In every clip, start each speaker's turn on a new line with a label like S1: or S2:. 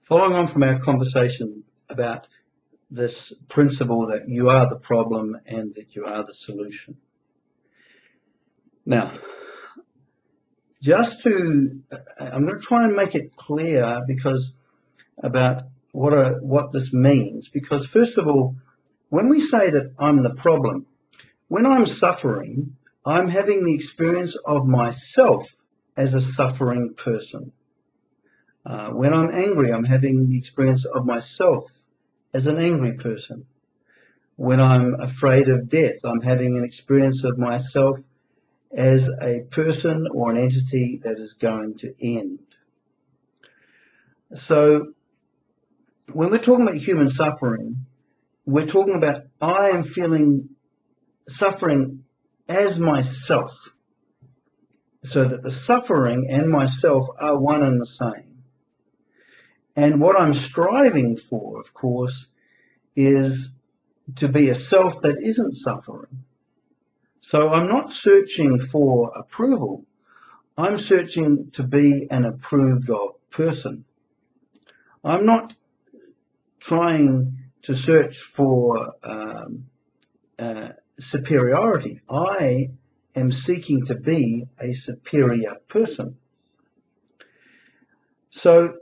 S1: Following on from our conversation about this principle that you are the problem and that you are the solution. Now, I'm going to try and make it clear about what this means. Because first of all, when we say that I'm the problem, when I'm suffering, I'm having the experience of myself as a suffering person. When I'm angry, I'm having the experience of myself as an angry person. When I'm afraid of death, I'm having an experience of myself as a person or an entity that is going to end. So when we're talking about human suffering, we're talking about I am feeling suffering as myself, so that the suffering and myself are one and the same. And what I'm striving for, of course, is to be a self that isn't suffering. So I'm not searching for approval. I'm searching to be an approved of person. I'm not trying to search for superiority. I am seeking to be a superior person. So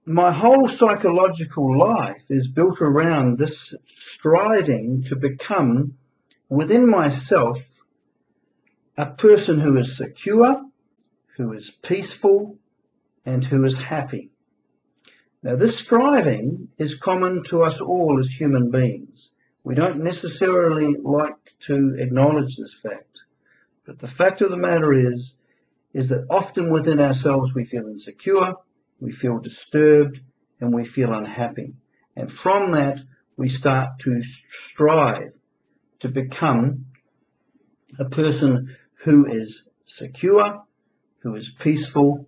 S1: my whole psychological life is built around this striving to become, within myself, a person who is secure, who is peaceful, and who is happy. Now, this striving is common to us all as human beings. We don't necessarily like to acknowledge this fact, but the fact of the matter is that often within ourselves we feel insecure, we feel disturbed, and we feel unhappy. And from that, we start to strive to become a person who is secure, who is peaceful,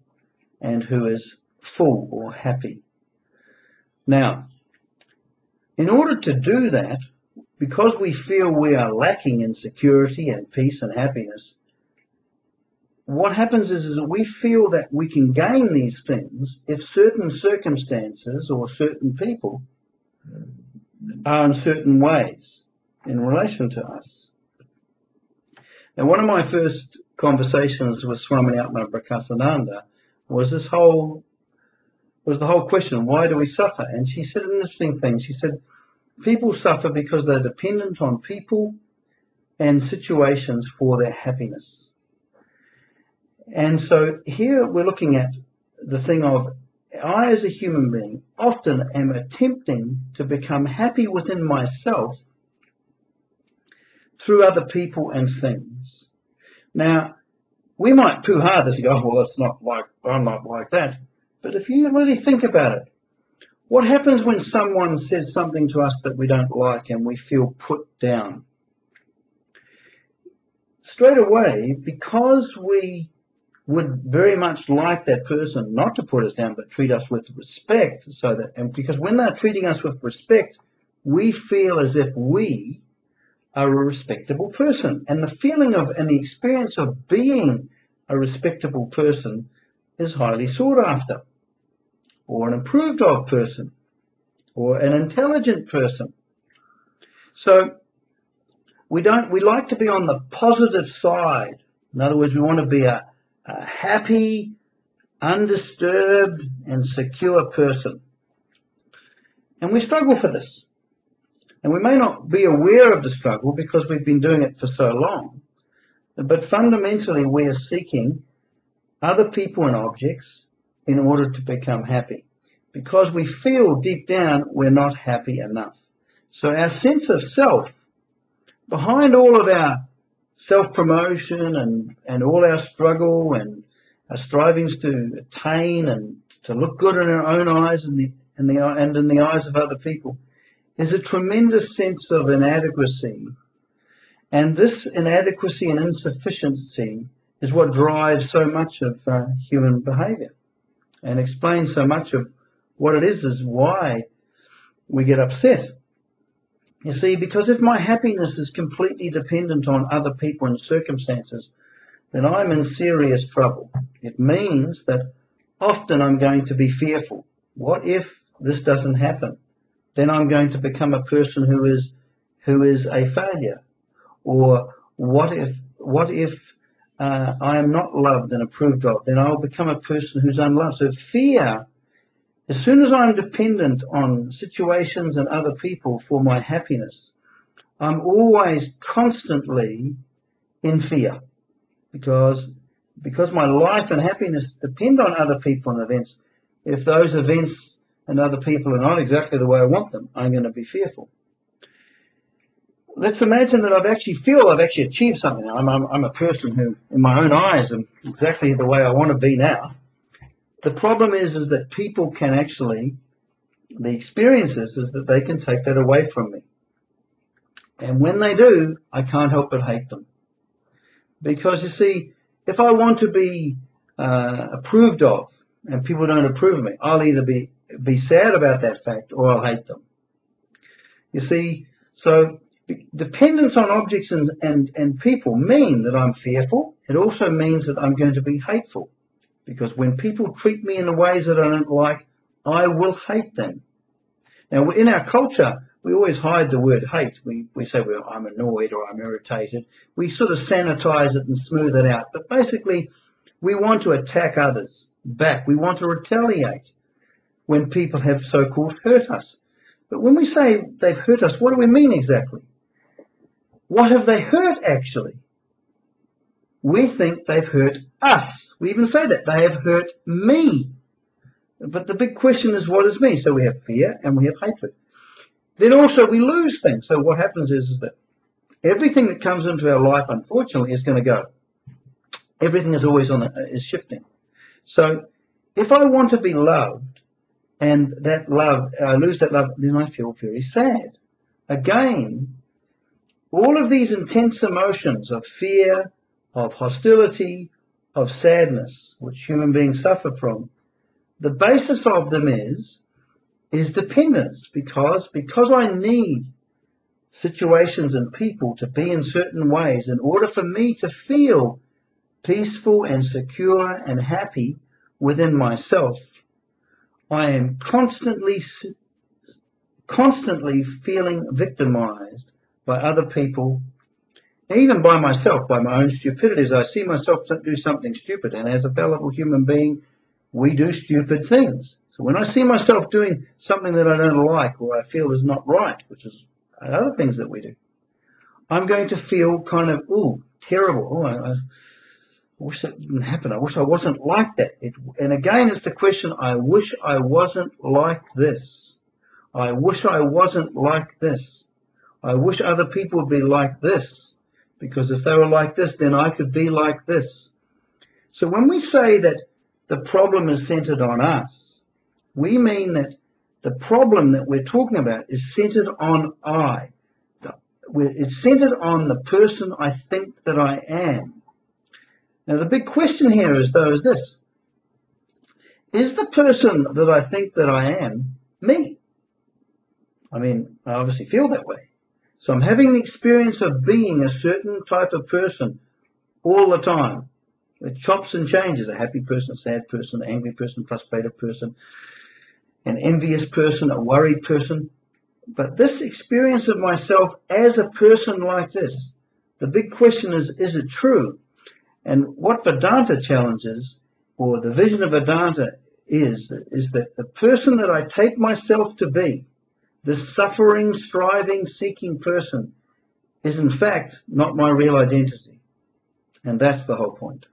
S1: and who is full or happy. Now, in order to do that, because we feel we are lacking in security and peace and happiness, what happens is that we feel that we can gain these things if certain circumstances or certain people are in certain ways in relation to us. Now, one of my first conversations with Swami Atma Prakasananda was the whole question, why do we suffer? And she said an interesting thing. She said, people suffer because they're dependent on people and situations for their happiness. And so here we're looking at the thing of, I as a human being often am attempting to become happy within myself through other people and things. Now, we might poo-ha this and go, oh, well, it's not like, I'm not like that. But if you really think about it, what happens when someone says something to us that we don't like and we feel put down? Straight away, because we would very much like that person not to put us down but treat us with respect, and because when they're treating us with respect, we feel as if we are a respectable person. And the feeling of and the experience of being a respectable person is highly sought after, or an approved of person, or an intelligent person. So we like to be on the positive side. In other words, we want to be a happy, undisturbed, and secure person. And we struggle for this. And we may not be aware of the struggle because we've been doing it for so long. But fundamentally, we are seeking other people and objects in order to become happy, because we feel deep down we're not happy enough. So our sense of self, behind all of our self-promotion and all our struggle and our strivings to attain and to look good in our own eyes and in the eyes of other people, is a tremendous sense of inadequacy. And this inadequacy and insufficiency is what drives so much of human behavior and explains so much of what it is why we get upset. You see, because if my happiness is completely dependent on other people and circumstances, then I'm in serious trouble. It means that often I'm going to be fearful. What if this doesn't happen, then I'm going to become a person who is a failure? Or what if I am not loved and approved of? Then I'll become a person who's unloved. So fear, as soon as I'm dependent on situations and other people for my happiness, I'm always constantly in fear, because my life and happiness depend on other people and events. If those events and other people are not exactly the way I want them, I'm going to be fearful. Let's imagine that I've actually achieved something. I'm a person who, in my own eyes, am exactly the way I want to be now. The problem is that people can actually, the experience is that they can take that away from me. And when they do, I can't help but hate them. Because, you see, if I want to be approved of and people don't approve of me, I'll either be sad about that fact or I'll hate them. You see, so dependence on objects and people mean that I'm fearful. It also means that I'm going to be hateful. Because when people treat me in ways that I don't like, I will hate them. Now, in our culture, we always hide the word hate. We say, well, I'm annoyed or I'm irritated. We sort of sanitize it and smooth it out. But basically, we want to attack others back. We want to retaliate when people have so-called hurt us. But when we say they've hurt us, what do we mean exactly? What have they hurt, actually? We think they've hurt us. We even say that. They have hurt me. But the big question is, what is me? So we have fear and we have hatred. Then also we lose things. So what happens is that everything that comes into our life, unfortunately, is going to go. Everything is always is shifting. So if I want to be loved and I lose that love, then I feel very sad. Again, all of these intense emotions of fear, of hostility, of sadness, which human beings suffer from, the basis of them is dependence, because I need situations and people to be in certain ways in order for me to feel peaceful and secure and happy within myself. I am constantly feeling victimized by other people, even by myself, by my own stupidities. I see myself do something stupid, and as a fallible human being, we do stupid things. So when I see myself doing something that I don't like or I feel is not right, which is other things that we do, I'm going to feel kind of, terrible. I wish that didn't happen. I wish I wasn't like that. And again, it's the question, I wish I wasn't like this. I wish I wasn't like this. I wish other people would be like this, because if they were like this, then I could be like this. So when we say that the problem is centered on us, we mean that the problem that we're talking about is centered on I. It's centered on the person I think that I am. Now, the big question here is this. Is the person that I think that I am me? I mean, I obviously feel that way. So I'm having the experience of being a certain type of person all the time. It chops and changes. A happy person, a sad person, an angry person, frustrated person, an envious person, a worried person. But this experience of myself as a person like this, the big question is it true? And what Vedanta challenges, or the vision of Vedanta is that the person that I take myself to be, this suffering, striving, seeking person, is in fact not my real identity. And that's the whole point.